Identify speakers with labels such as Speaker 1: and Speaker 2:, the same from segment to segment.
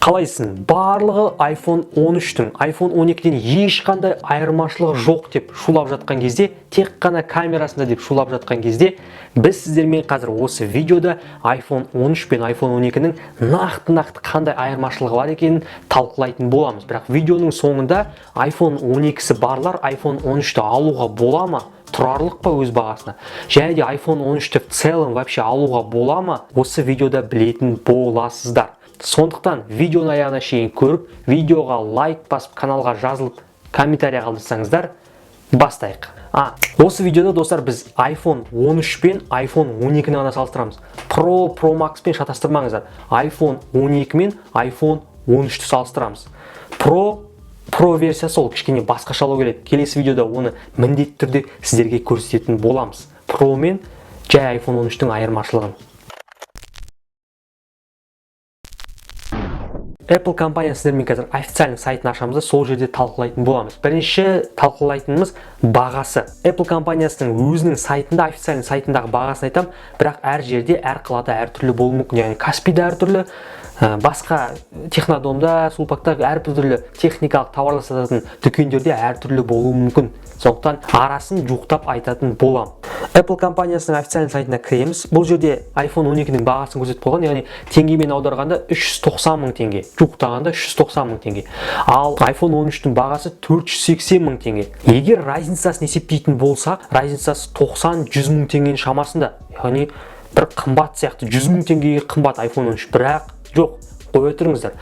Speaker 1: Қалайсың? Барлығы iPhone 13-тің iPhone 12-ден ешқандай айырмашылығы жоқ деп шулап жатқан кезде, тек қана камерасында деп шулап жатқан кезде, біз сіздермен қазір осы видеода iPhone 13 пен iPhone 12-нің нақты қандай айырмашылығы бар екенін талқылайтын боламыз. Бірақ видеоның соңында iPhone 12-сі барлар iPhone 13-ті алуға бола ма? Тұрарлық па өз бағасына? Және де iPhone 13-ті в целом вообще алуға бола ма? Осы видеода білетін боласыздар. Сондықтан видеоны аяғына шейін көріп, видеоға лайк басып, каналға жазылып, комментария қалдырсаңыздар, бастайық. Осы видеода достар біз iPhone 13 пен iPhone 12-ні ғана салыстырамыз. Pro Max пен шатастырмаңыздар. iPhone 12 мен iPhone 13-ті салыстырамыз. Pro версиясы ол кішкене басқашалау келеді. Келесі видеода оны міндетті түрде сіздерге көрсететін боламыз. Pro мен жай iPhone 13-тің айырмашылығын. Apple компаниясы сіздермен қазір официальный сайтын ашамыз, сол жерде талқылайтын боламыз. Бірінші талқылайтынымыз бағасы. Apple компаниясының өзінің сайтында, официальный сайтындағы бағасын айтам, бірақ әр жерде, әр қалада әртүрлі болуы мүмкін. Яғни Каспийда әртүрлі, басқа Технодомда, Сулпакта әртүрлі техникалық тауарлар сататын дүкендерде әртүрлі болуы мүмкін. Сондықтан арасын жуықтап айтатын болам. Apple компаниясының официальный сайтына кіреміз. Бұл жерде iPhone 12-нің бағасын көрсетіп қойған, яғни теңгемен аударғанда 390 мың теңге, жуықтағанда 390 мың теңге. Ал iPhone 13-тің бағасы 480 мың теңге. Егер разницасын есептейтін болсақ, разницасы 90-100 мың теңгенің шамасында. Яғни бір қымбат сияқты, 100 мың теңгеге қымбат iPhone 13, бірақ жоқ. Қой отырыңыздар.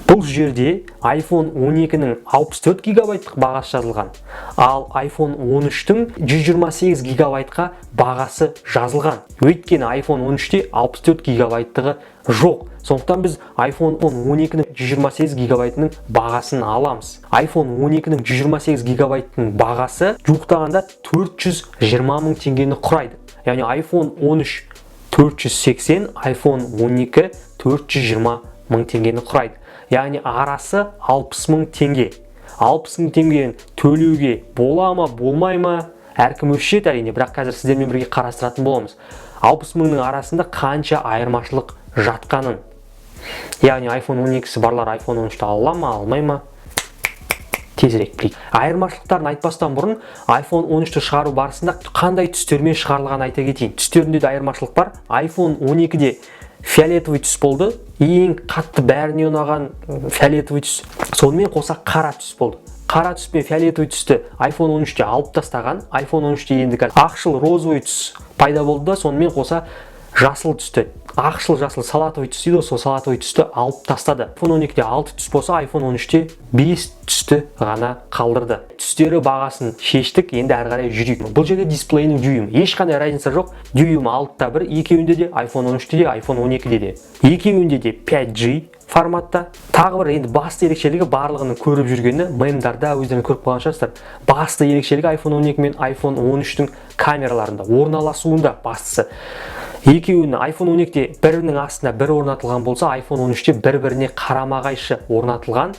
Speaker 1: Бұл жерде iPhone 12-нің 64 гигабайттық бағасы жазылған. Ал iPhone 13-тің 128 гигабайтқа бағасы жазылған. Өйткені iPhone 13-те 64 гигабайттығы жоқ. Сондықтан біз iPhone 12-нің 128 гигабайтының бағасын аламыз. iPhone 12-нің 128 гигабайттың бағасы жуықтағанда 420 мың теңгені құрайды. Яғни iPhone 13 480, iPhone 12 420 мың теңгені құрайды. Яғни арасы 60 мың теңге. 60 мың теңгені төлеуге бола ма, болмай ма? Әркім өшет әрине, бірақ қазір сіздермен бірге қарастыратын боламыз. 60 мыңның арасында қанша айырмашылық жатқанын. Яғни iPhone 12-сі барлар iPhone 13-ті ала ма, алмай ма? Тезірек білейік. Айырмашылықтарын айтпастан бұрын iPhone 13-ті шығару барысында қандай түстермен шығарылған айта кетейін. Түстерінде де айырмашылық бар. iPhone 12-де фиолетовый түс болды. Ең қатты бәріне ұнаған фиолетовый түс. Сонымен қоса қара түс болды. Қара түс пен фиолетовый түсті iPhone 13-те алып тастаған. iPhone 13-те енді ақшыл розовый түс пайда болды да, сонымен қоса жасыл түсті. Ақшыл-жасыл салатовый түс дейді, сол салатовый түсті алып тастады. iPhone 12-де 6 түс болса, iPhone 13-те 5 түсті ғана қалдырды. Түстері бағасын шештік, енді әрі қарай жүрейік. Бұл жерде дисплейінің дюймі. Ешқандай разница жоқ. Дюймі 6-та 1, екеуінде де iPhone 13-те де, iPhone 12-де де. Екеуінде де 5G форматта. Тағы бір енді басты ерекшелігі барлығының көріп жүргені, мемдарда өздерін көріп қалған шығарсыздар. Басты ерекшелігі iPhone 12 мен iPhone 13-тің камераларында, орналасуында бастысы. Екеуінің iPhone 12-те бірінің астына бір орнатылған болса, iPhone 13-те бір-біріне қарама-қайшы орнатылған.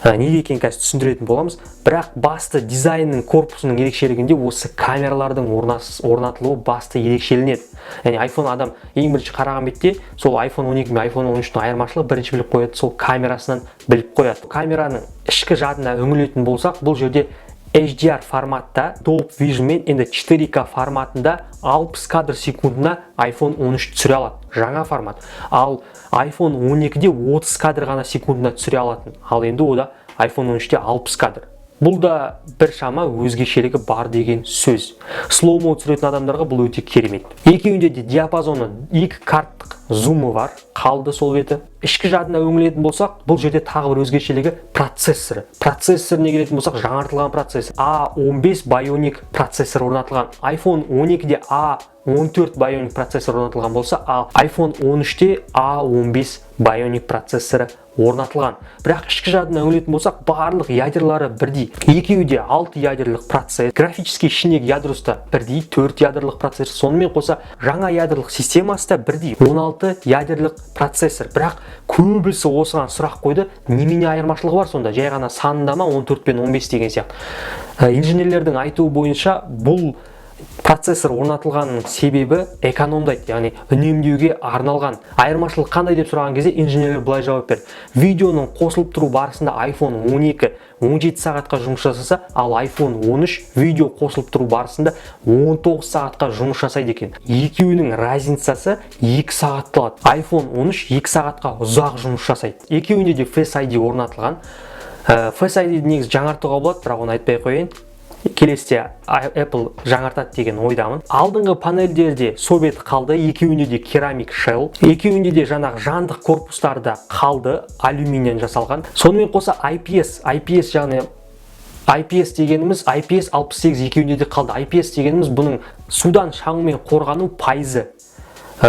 Speaker 1: Неге екенін қазір түсіндіретін боламыз. Бірақ басты дизайнның корпусының ерекшелігінде осы камералардың орнатылуы басты ерекшеленеді. Яғни iPhone адам ең бірінші қараған бетте сол iPhone 12 мен iPhone 13-тің айырмашылығы бірінші біліп қояды, сол камерасынан біліп қояды. Камераның ішкі жадына үңілетін болсақ, бұл жерде HDR форматта, Dolby Vision мен енді 4K форматында 60 кадр секундына iPhone 13 түсіре алады. Жаңа формат. Ал iPhone 12-де 30 кадр ғана секундына түсіре алатын. Ал енді ода iPhone 13-те 60 кадр. Бұл да бір шама өзгешелігі бар деген сөз. Slow-mo түсіретін адамдарға бұл өте керемет. Екеуінде де диапазоны 2 карттық зумы бар, қалды сол беті. Ішкі жадына өңілетін болсақ, бұл жерде тағы бір өзгешелігі процессоры. Процессорына келетін болсақ, жаңартылған процессор. A15 Bionic процессор орнатылған. iPhone 12-де A14 Bionic процессор орнатылған болса, iPhone 13-те A15 Bionic процессоры орнатылған. Бірақ ішкі жадына өңілетін болсақ, барлық ядерлары бірдей. Екеуі де 6 ядерлік процессор. Графический ішіндегі ядроста бірдей 4 ядерлік процессор. Сонымен қоса жаңа ядерлік системасы да бірдей 16 ядерлік процессор. Бірақ көбісі осыған сұрақ қойды, немене айырмашылығы бар сонда? Жай ғана санында ма 14 пен 15 деген сияқты. Инженерлердің айтуы бойынша бұл процессор орнатылғанның себебі экономдайды, яғни үнемдеуге арналған. Айырмашылық қандай деп сұраған кезде инженерлер былай жауап берді. Видеоның қосылып тұру барысында iPhone 12 17 сағатқа жұмыс жасаса, ал iPhone 13 видео қосылып тұру барысында 19 сағатқа жұмыс жасайды екен. Екеуінің разницасы 2 сағатты алады. iPhone 13 2 сағатқа ұзақ жұмыс жасайды. Екеуінде де Face ID орнатылған. Face ID негізі жаңартуға болады, бірақ оны айтпай қояйын. Келесте Apple жаңартады деген ойдамын. Алдыңғы панельдерде совет қалды, екеуінде де керамик shell, екеуінде де жаңағы жандық корпустарда қалды, алюминиян жасалған. Сонымен қоса IPS яғни IPS дегеніміз IPS 68 екеуінде де қалды. IPS дегеніміз бұның судан шаңумен қорғану пайызы.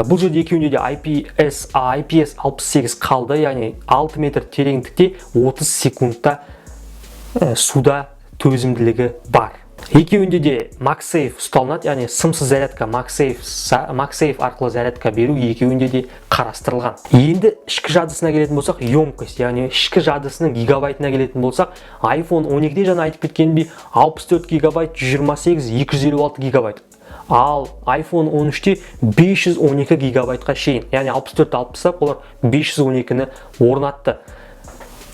Speaker 1: Бұл жерде екеуінде де IPS 68 қалды, яғни 6 метр тереңдікте 30 секундта суда төзімділігі бар. Екеуінде де MagSafe ұсталынады, яғни сымсыз зарядка MagSafe арқылы зарядка беру екеуінде де қарастырылған. Енді ішкі жадысына келетін болсақ, емкость, яғни ішкі жадысының гигабайтына келетін болсақ, iPhone 12-де жаңа айтып кеткенімдей 64 гигабайт, 128, 256 гигабайт. Ал iPhone 13-те 512 гигабайтқа шейін, яғни 64-ті алып тастап, олар 512-ні орнатты.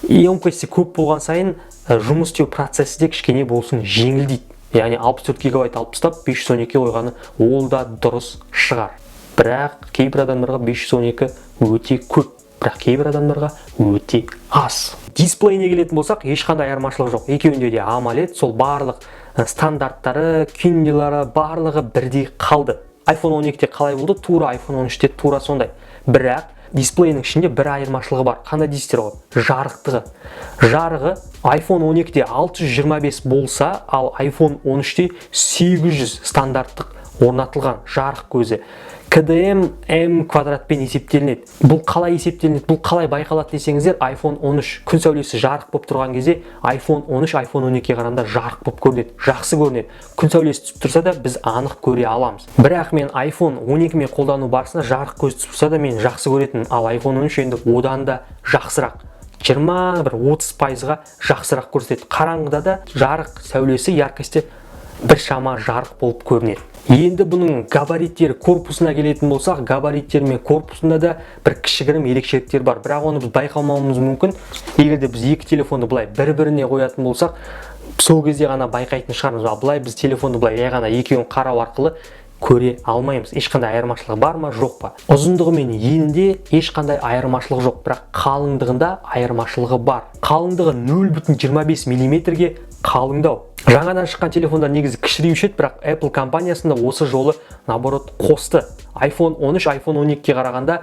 Speaker 1: Емкости көп болған сайын жұмыс істеу процесі де кішкене болсын жеңілдейді. Яғни 64 гигабайт алып тастап 512 қойғаны ол да дұрыс шығар. Бірақ кейбір адамдарға 512 өте көп, бірақ кейбір адамдарға өте аз. Дисплейіне келетін болсақ, ешқандай айырмашылық жоқ. Екеуінде де AMOLED, сол барлық стандарттары, күйінділері барлығы бірдей қалды. iPhone 12-те қалай болды, тура iPhone 13-те тура сондай. Бірақ дисплейінің ішінде бір айырмашылығы бар. Қандай дейсіздер ғой? Жарықтығы. Жарығы iPhone 12-те 625 болса, ал iPhone 13-те 800 стандарттық орнатылған жарық көзі. КДМ М квадратпен есептелінеді. Бұл қалай есептелінеді? Бұл қалай байқалады десеңіздер, iPhone 13 күн сәулесі жарық болып тұрған кезде iPhone 13 iPhone 12-ге қарағанда жарық болып көрінеді, жақсы көрінеді. Күн сәулесі түсіп тұрса да біз анық көре аламыз. Бірақ мен iPhone 12-мен қолдану барысында жарық көз түсіп тұрса да мен жақсы көретін, ал iPhone 13 енді одан да жақсырақ. 20-30%-ға жақсырақ көрсетеді. Қараңғыда да жарық сәулесі яркости бір шама жарық болып көрінеді. Енді бұның габариттері, корпусына келетін болсақ, габариттері мен корпусында да бір кішігірім ерекшеліктер бар. Бірақ оны біз байқалмауымыз мүмкін. Егер де біз екі телефонды былай бір-біріне қоятын болсақ, сол кезде ғана байқайтын шығармыз. Ал былай біз телефонды былай ғана екеуін қарау арқылы көре алмаймыз. Ешқандай айырмашылығы бар ма, жоқ па? Ұзындығы мен енінде ешқандай айырмашылығы жоқ, бірақ қалыңдығында айырмашылығы бар. Қалыңдығы 0,25 мм-ге қалыңдау. Жаңадан шыққан телефондар негізі кішіреуші еді, бірақ Apple компаниясында осы жолы наоборот қосты. iPhone 13, iPhone 12-ге қарағанда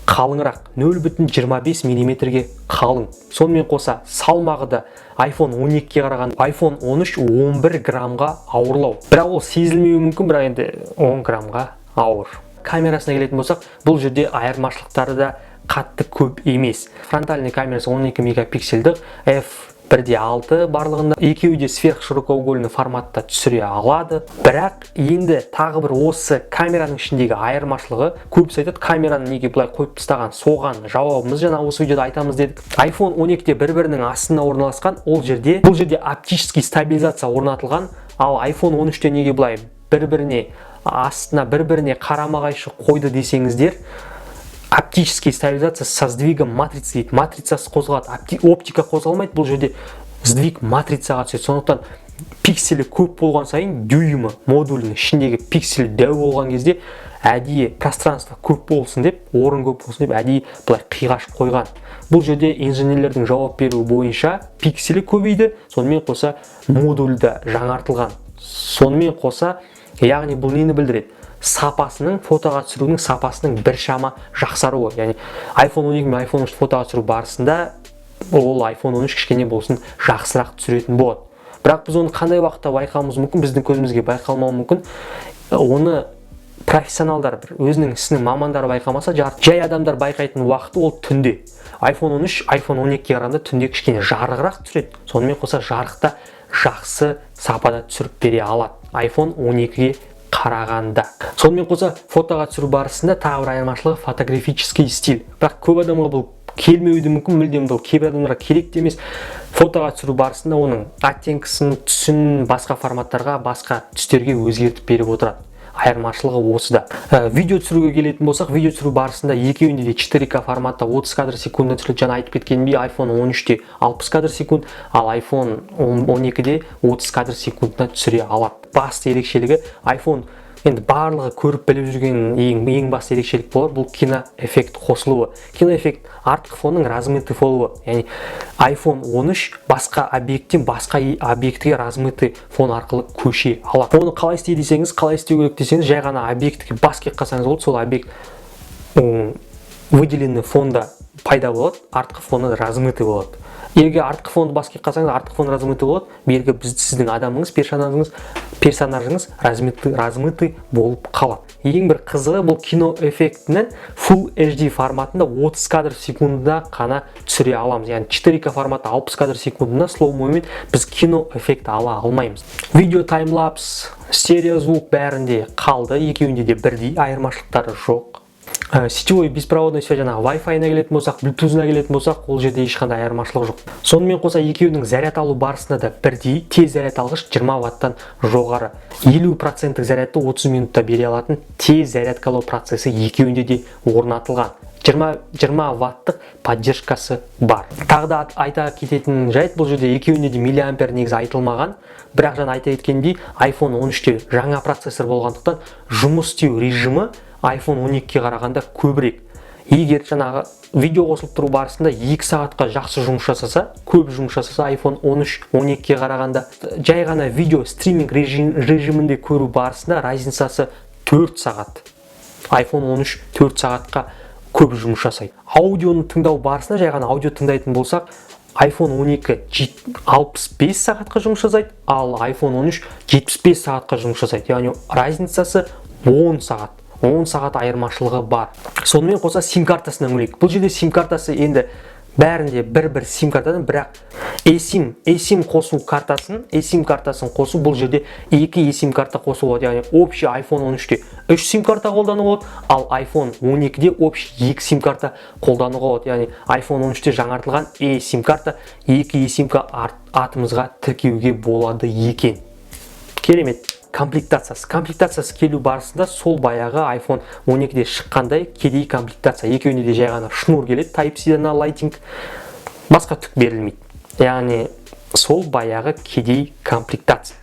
Speaker 1: қалыңырақ, 0,25 мм-ге қалың. Сонымен қоса салмағы да iPhone 12-ге қарағанда iPhone 13 11 граммға ауырлау. Бірақ ол сезілмеуі мүмкін, бірақ енді 10 граммға ауыр. Камерасына келетін болсақ, бұл жерде айырмашылықтары да қатты көп емес. Фронтальный камерасы 12 мегапиксельдік f1.6 барлығында, екеуі де сверхширокоугольный форматта түсіре алады. Бірақ енді тағы бір осы камераның ішіндегі айырмашылығы, көбісі айтады, камераны неге былай қойып тастаған? Соған жауабымыз жаңа осы видеода айтамыз дедік. iPhone 12-те бір-бірінің астына орналасқан, бұл жерде оптический стабилизация орнатылған, ал iPhone 13-те неге былай бір-біріне астына бір-біріне қарама-қайшы қойды десеңіздер, оптический стабилизация со сдвигом матрицы дейді. Матрицасы қозғалады, оптика қозғалмайды, бұл жерде сдвиг матрицаға түседі. Сондықтан пикселі көп болған сайын дюймі модулінің ішіндегі пиксель дәу болған кезде әдейі пространство көп болсын деп, орын көп болсын деп әдейі былай қиғаш қойған. Бұл жерде инженерлердің жауап беруі бойынша пикселі көбейді, сонымен қоса модуль да жаңартылған. Сонымен қоса, яғни бұл нені білдіреді? Сапасының, фотоға түсірудің сапасының бір шама жақсаруы. Яғни iPhone 12 мен iPhone 13 фотоға түсіру барысында ол iPhone 13 кішкене болсын жақсырақ түсіретін болады. Бірақ біз оны қандай уақытта байқауымыз мүмкін, біздің көзімізге байқалмауы мүмкін. Оны профессионалдар, өзінің ісінің мамандары байқамаса, жай адамдар байқайтын уақыты ол түнде. iPhone 13, iPhone 12-ге қарағанда түнде кішкене жарығырақ түсіреді. Сонымен қоса жарықта жақсы сапада түсіріп бере алады iPhone 12-ге қарағанда. Сонымен қоса фотоға түсіру барысында тағы бір айырмашылығы фотографический стиль. Бірақ көп адамға бұл келмеуі мүмкін, мүлдем бұл кейбір адамдарға керек те емес. фотоға түсіру барысында оның оттенкісін, түсін басқа форматтарға, басқа түстерге өзгертіп беріп отырады. Айырмашылығы осыда. Видео түсіруге келетін болсақ, видео түсіру барысында екеуінде де 4К форматта 30 кадр секундына түсіріледі. Жаңа айтып кеткенімдей, iPhone 13-те 60 кадр секунд, ал iPhone 12-де 30 кадр секундына түсіре алады. Басты ерекшелігі iPhone енді барлығы көріп біліп жүрген ең басты ерекшелік болар, бұл киноэффект қосылуы. Киноэффект артқы фонның размыты болуы. Яғни iPhone 13 басқа объекттен басқа объектіге размыты фон арқылы көше алады. Оны қалай істейді десеңіз, қалай істеу керек десеңіз, жай ғана объектіге бас келіп қалсаңыз болды, сол объект выделенный фонда пайда болады, артқы фоны размыты болады. Егер артқы фонды бас келіп қалсаңыз, артқы фон размыты болады, бергі сіздің адамыңыз, персонажыңыз размыты болып қалады. Ең бір қызығы, бұл кино эффектінің Full HD форматында 30 кадр секундына қана түсіре аламыз. Яғни 4К форматта 60 кадр секундына слоу-момен біз кино эффект ала алмаймыз. Видео таймлапс, стерео звук бәрінде қалды, екеуінде де бірдей, айырмашылықтары жоқ. Сетевой беспроводной связь, Wi-Fi-на келетін болсақ, Bluetooth-на келетін болсақ, ол жерде ешқандай айырмашылық жоқ. Сонымен қоса екеуінің заряд алу барысында да бірдей, тез заряд алғыш 20 ваттан жоғары. 50% зарядты 30 минутта бере алатын тез зарядка алу процесі екеуінде де орнатылған. 20 ваттық поддержкасы бар. Тағы да айта кететін жайт, бұл жерде екеуінде де миллиампер негізі айтылмаған. Бірақ жаңа айта кеткендей, iPhone 13-те жаңа процессор болғандықтан жұмыс істеу режимі iPhone 12-ке қарағанда көбірек. Егер жаңағы видео қосылып тұру барысында 2 сағатқа жақсы жұмыс жасаса, көп жұмыс жасаса, iPhone 13 12-ке қарағанда жай ғана видео стриминг режимінде көру барысында разницасы 4 сағат. iPhone 13 4 сағатқа көп жұмыс жасайды. Аудионы тыңдау барысында жай ғана аудио тыңдайтын болсақ, iPhone 12 65 сағатқа жұмыс жасайды, ал iPhone 13 75 сағатқа жұмыс жасайды. Яғни разницасы 10 сағат. 10 сағат айырмашылығы бар. Сонымен қоса сим картасына үңілейік. Бұл жерде сим картасы енді бәрінде бір сим картадан, бірақ eSIM қосу картасын, eSIM картасын қосу, бұл жерде 2 eSIM карта қосу болады. Яғни общий iPhone 13-те 3 сим карта қолдануға болады, ал iPhone 12-де общий 2 сим карта қолдануға болады. Яғни iPhone 13-те жаңартылған eSIM карта 2 eSIM атымызға тіркеуге болады екен. Керемет. Комплектациясы келу барысында сол баяғы iPhone 12-де шыққандай кедей комплектация. Екеуінде де жай ғана шнур келеді, Type-C-ден Lightning, басқа түк берілмейді. Яғни сол баяғы кедей комплектация.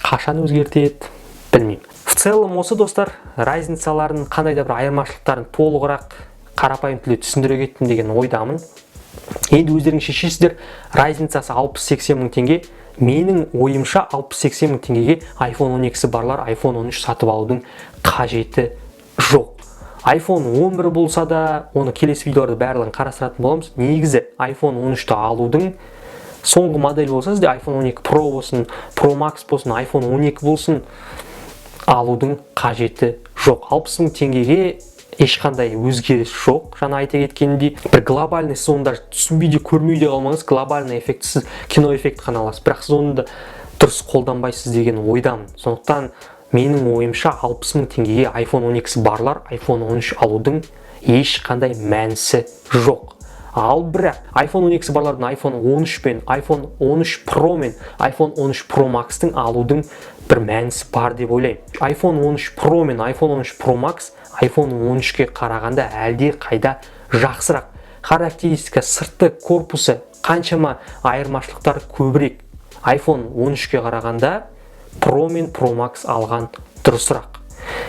Speaker 1: Қашан өзгертеді, білмеймін. В целом осы достар, разницаларын, қандай да бір айырмашылықтарын толығырақ қарапайым тілде түсіндіре кеттім деген ойдамын. Енді өздеріңіз шешесіздер, разницасы 60-80 мың теңге. Менің ойымша 60-80 мың теңгеге iPhone 12-сі барлар iPhone 13 сатып алудың қажеті жоқ. iPhone 11 болса да, оны келесі видеоларда барлығын қарастыратын боламыз. Негізі iPhone 13-ті алудың соңғы модель болса, сізде iPhone 12 Pro болсын, Pro Max болсын, iPhone 12 болсын, алудың қажеті жоқ. 60 мың теңгеге ешқандай өзгеріс жоқ. Жаңа айта кеткенімдей, бір глобальный сонда түсінбей де көрмей де қалмаңыз, глобальный эффектсіз кино эффект қана аласыз. Бірақ сіз оны да дұрыс қолданбайсыз деген ойдамын. Сондықтан менің ойымша 60 мың теңгеге iPhone 12-сі барлар iPhone 13 алудың ешқандай мәнісі жоқ. Ал бірақ iPhone 12-сі барлардың iPhone 13 пен iPhone 13 Pro мен iPhone 13 Pro Max-тың алудың бір мәнісі бар деп ойлаймын. iPhone 13 Pro мен iPhone 13 Pro Max iPhone 13-ке қарағанда әлде қайда жақсырақ. Характеристика, сыртқы корпусы қаншама айырмашылықтар көбірек. iPhone 13-ке қарағанда Pro мен Pro Max алған дұрысырақ.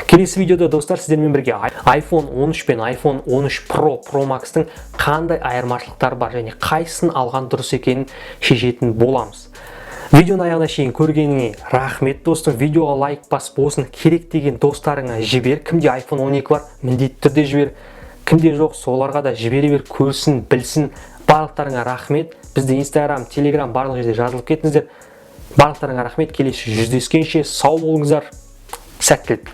Speaker 1: Келесі видеода достар сіздермен бірге iPhone 13 пен iPhone 13 Pro Max-тың қандай айырмашылықтары бар және қайсысын алған дұрыс екенін шешетін боламыз. Видеоны аяғына шейін көргеніңе рахмет достым. Видеоға лайк басып, осын керек деген достарыңа жібер. Кімде iPhone 12 бар, міндетті түрде жібер. Кімде жоқ, соларға да жібере бер, көрсін, білсін. Барлықтарыңа рахмет. Бізде Instagram, Telegram барлық жерде жазылып кетіңіздер. Барлықтарыңа рахмет. Келесі жүздескенше сау болыңыздар. Сәттілік.